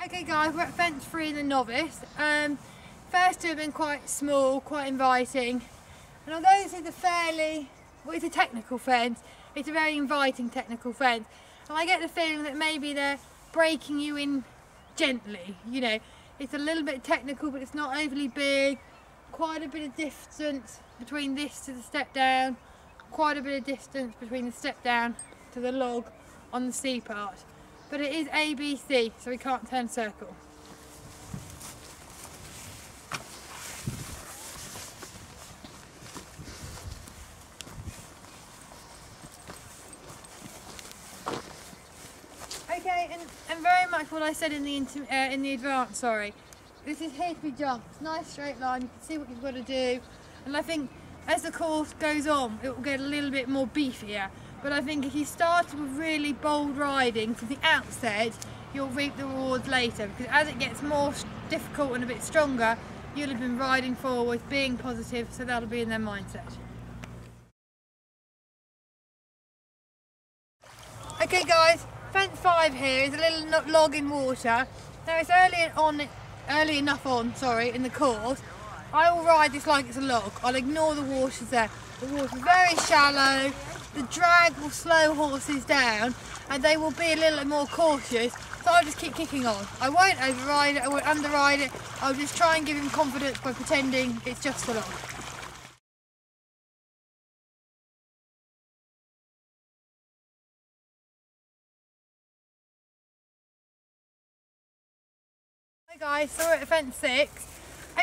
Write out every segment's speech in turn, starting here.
Okay guys, we're at fence 3 in the Novice. First two have been quite small, quite inviting. And although this is it's a technical fence, it's a very inviting technical fence. And I get the feeling that maybe they're breaking you in gently, you know. It's a little bit technical, but it's not overly big. Quite a bit of distance between this to the step down. Quite a bit of distance between the step down to the log on the C part. But it is ABC, so we can't turn circle. Okay, and very much what I said in the advance, sorry. This is here to be jumped. It's a nice straight line, you can see what you've got to do. And I think as the course goes on, it will get a little bit more beefier. But I think if you started with really bold riding from the outset, you'll reap the rewards later, because as it gets more difficult and a bit stronger, you'll have been riding forward, being positive, so that'll be in their mindset. Okay guys, fence 5 here is a little log in water. Now it's early enough on in the course. I will ride this like it's a log. I'll ignore the waters there. The water's very shallow. The drag will slow horses down and they will be a little more cautious, so I'll just keep kicking on. I won't override it, I won't underride it, I'll just try and give him confidence by pretending it's just a log. Hi guys, so we're at fence 6.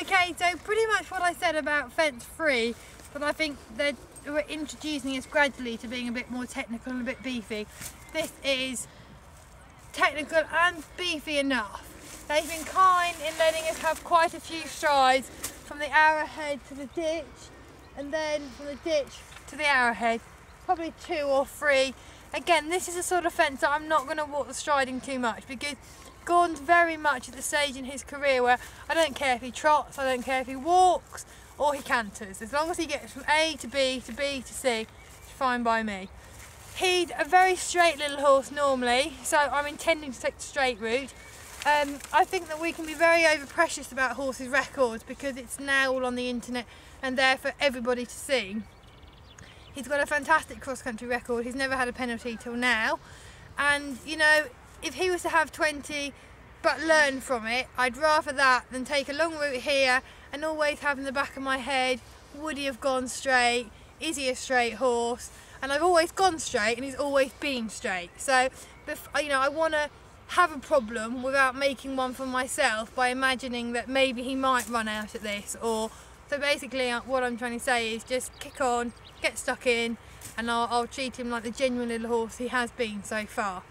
Okay, so pretty much what I said about fence 3, but I think we're introducing us gradually to being a bit more technical and a bit beefy. This is technical and beefy enough. They've been kind in letting us have quite a few strides from the arrowhead to the ditch, and then from the ditch to the arrowhead, probably 2 or 3. Again, this is a sort of fence that I'm not going to walk the striding too much, because Gordon's very much at the stage in his career where I don't care if he trots, I don't care if he walks or he canters. As long as he gets from A to B to B to C, it's fine by me. He's a very straight little horse normally, so I'm intending to take the straight route. I think that we can be very over-precious about horses' records because it's now all on the internet and there for everybody to see. He's got a fantastic cross-country record, he's never had a penalty till now, and you know, if he was to have 20 but learn from it, I'd rather that than take a long route here and always have in the back of my head, would he have gone straight, is he a straight horse? And I've always gone straight and he's always been straight. So, you know, I want to have a problem without making one for myself by imagining that maybe he might run out at this. So basically what I'm trying to say is just kick on, get stuck in, and I'll treat him like the genuine little horse he has been so far.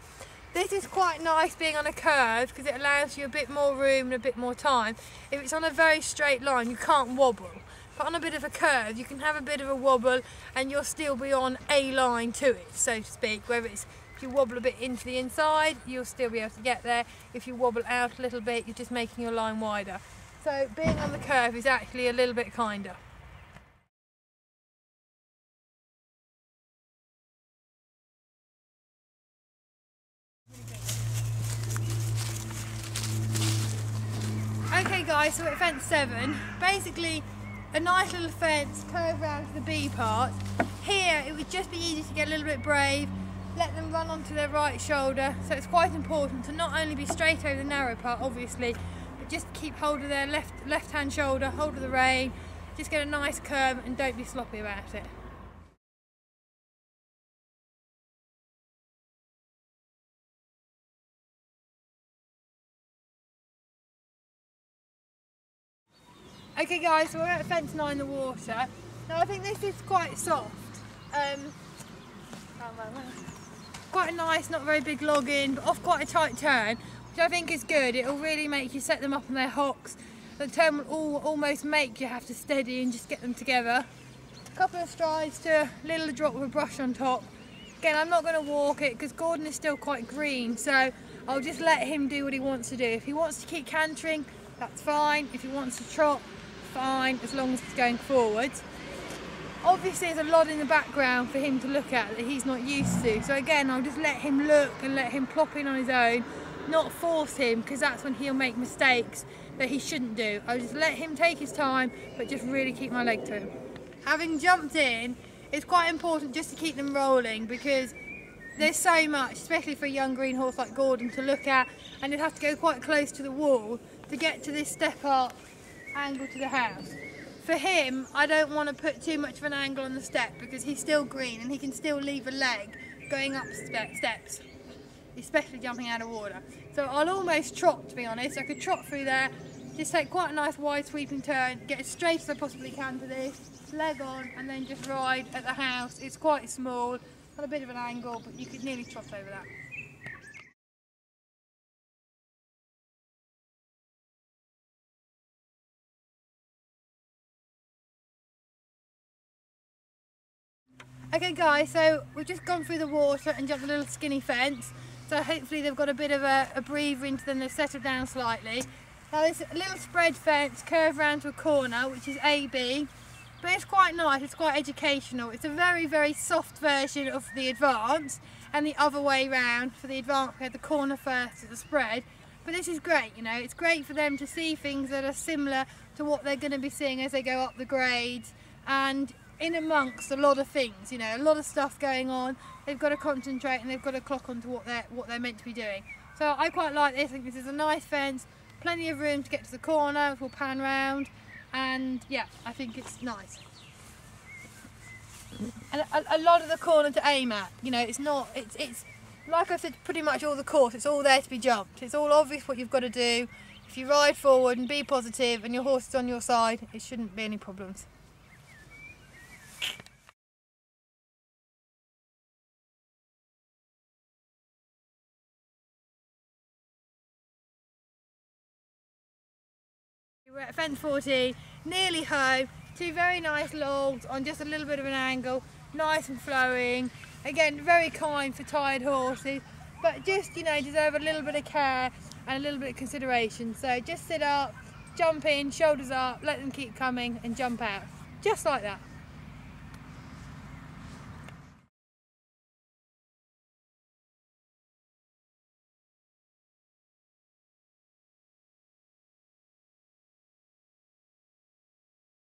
This is quite nice being on a curve because it allows you a bit more room and a bit more time. If it's on a very straight line, you can't wobble. But on a bit of a curve, you can have a bit of a wobble and you'll still be on a line to it, so to speak. Whether it's, if you wobble a bit into the inside, you'll still be able to get there. If you wobble out a little bit, you're just making your line wider. So being on the curve is actually a little bit kinder. Okay guys, so we're at fence 7. Basically a nice little fence, curve round to the B part. Here it would just be easy to get a little bit brave, let them run onto their right shoulder, so it's quite important to not only be straight over the narrow part obviously, but just keep hold of their left hand shoulder, hold of the rein, just get a nice curve and don't be sloppy about it. Okay guys, so we're at fence 9 in the water. Now I think this is quite soft. Quite a nice, not very big log in, but off quite a tight turn, which I think is good. It will really make you set them up on their hocks. The turn will almost make you have to steady and just get them together. A couple of strides to a little drop with a brush on top. Again, I'm not going to walk it because Gordon is still quite green, so I'll just let him do what he wants to do. If he wants to keep cantering, that's fine. If he wants to trot, fine, as long as he's going forwards. Obviously there's a lot in the background for him to look at that he's not used to, so again I'll just let him look and let him plop in on his own. not force him, because that's when he'll make mistakes that he shouldn't do. I'll just let him take his time, but just really keep my leg to him. Having jumped in, it's quite important just to keep them rolling, because there's so much, especially for a young green horse like Gordon, to look at, and you'd have to go quite close to the wall to get to this step up angle to the house. For him, I don't want to put too much of an angle on the step, because he's still green and he can still leave a leg going up steps, especially jumping out of water. So I'll almost trot, to be honest. I could trot through there, just take quite a nice wide sweeping turn, get as straight as I possibly can to this, leg on, and then just ride at the house. It's quite small, got a bit of an angle, but you could nearly trot over that. Okay guys, so we've just gone through the water and jumped a little skinny fence. So hopefully they've got a bit of a breather into them, they've settled down slightly. Now this little spread fence curved round to a corner, which is AB, but it's quite nice, it's quite educational. It's a very, very soft version of the advance, and the other way round. For the advance we had the corner first as a spread, but this is great, you know, it's great for them to see things that are similar to what they're going to be seeing as they go up the grades, and in amongst a lot of things, you know, a lot of stuff going on. They've got to concentrate and they've got to clock on to what they're meant to be doing. So I quite like this. I think this is a nice fence, plenty of room to get to the corner. We'll pan round, and yeah, I think it's nice. And a lot of the corner to aim at, you know, it's like I said, pretty much all the course, it's all there to be jumped. It's all obvious what you've got to do. If you ride forward and be positive and your horse is on your side, it shouldn't be any problems. We're at fence 40, nearly home. Two very nice logs on just a little bit of an angle, nice and flowing. Again, very kind for tired horses, but just, you know, deserve a little bit of care and a little bit of consideration. So just sit up, jump in, shoulders up, let them keep coming and jump out. Just like that.